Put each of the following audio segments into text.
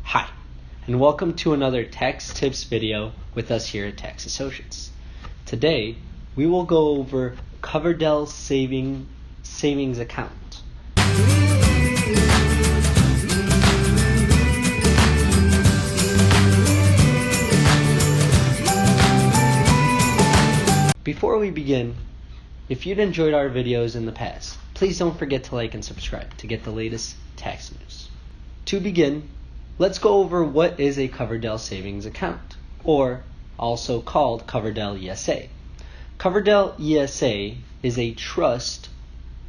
Hi, and welcome to another tax tips video with us here at Tax Associates. Today, we will go over Coverdell savings account. Before we begin, if you'd enjoyed our videos in the past, please don't forget to like and subscribe to get the latest tax news. To begin, let's go over what is a Coverdell savings account, or also called Coverdell ESA. Coverdell ESA is a trust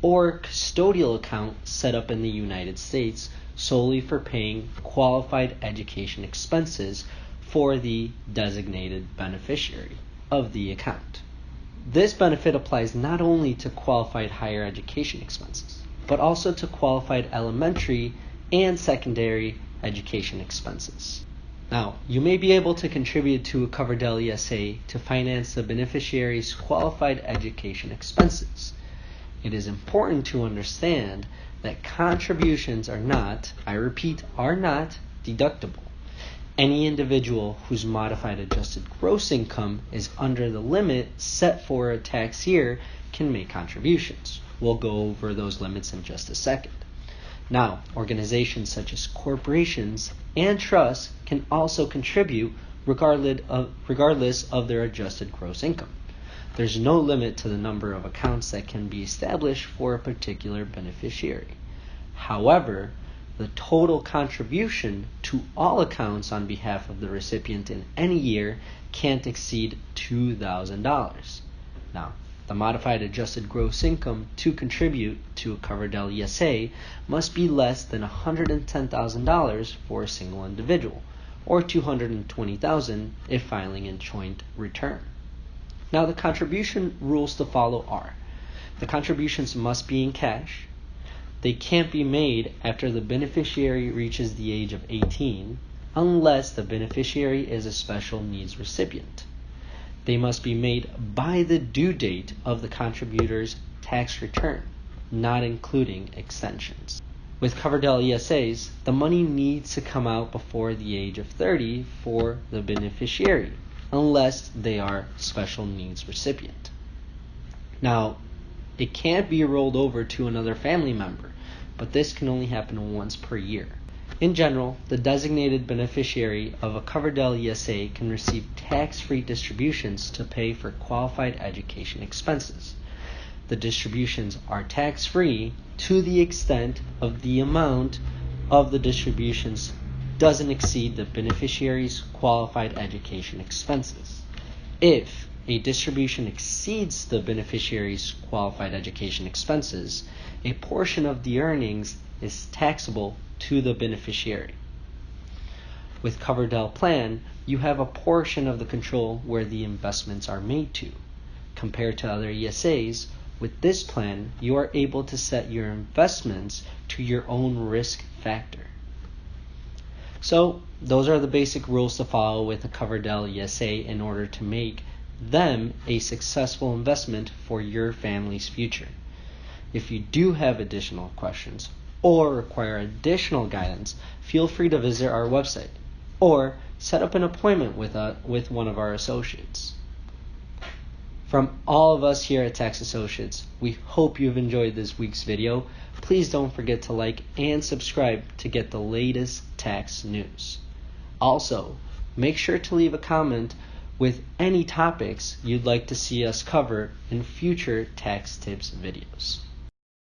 or custodial account set up in the United States solely for paying qualified education expenses for the designated beneficiary of the account. This benefit applies not only to qualified higher education expenses, but also to qualified elementary and secondary education expenses. Now, you may be able to contribute to a Coverdell ESA to finance the beneficiary's qualified education expenses. It is important to understand that contributions are not, I repeat, are not deductible. Any individual whose modified adjusted gross income is under the limit set for a tax year can make contributions. We'll go over those limits in just a second. Now, organizations such as corporations and trusts can also contribute regardless of their adjusted gross income. There's no limit to the number of accounts that can be established for a particular beneficiary. However, the total contribution to all accounts on behalf of the recipient in any year can't exceed $2,000. Now, the modified adjusted gross income to contribute to a Coverdell ESA must be less than $110,000 for a single individual, or $220,000 if filing a joint return. Now, the contribution rules to follow are: the contributions must be in cash. They can't be made after the beneficiary reaches the age of 18 unless the beneficiary is a special needs recipient. They must be made by the due date of the contributor's tax return, not including extensions. With Coverdell ESAs, the money needs to come out before the age of 30 for the beneficiary, unless they are special needs recipient. Now, it can't be rolled over to another family member, but this can only happen once per year. In general, the designated beneficiary of a Coverdell ESA can receive tax-free distributions to pay for qualified education expenses. The distributions are tax-free to the extent of the amount of the distributions doesn't exceed the beneficiary's qualified education expenses. If a distribution exceeds the beneficiary's qualified education expenses, a portion of the earnings is taxable to the beneficiary. With Coverdell Plan, you have a portion of the control where the investments are made to. Compared to other ESAs, with this plan, you are able to set your investments to your own risk factor. So, those are the basic rules to follow with a Coverdell ESA in order to make them a successful investment for your family's future. If you do have additional questions or require additional guidance, feel free to visit our website or set up an appointment with one of our associates. From all of us here at Tax Associates, we hope you've enjoyed this week's video. Please don't forget to like and subscribe to get the latest tax news. Also, make sure to leave a comment with any topics you'd like to see us cover in future tax tips videos.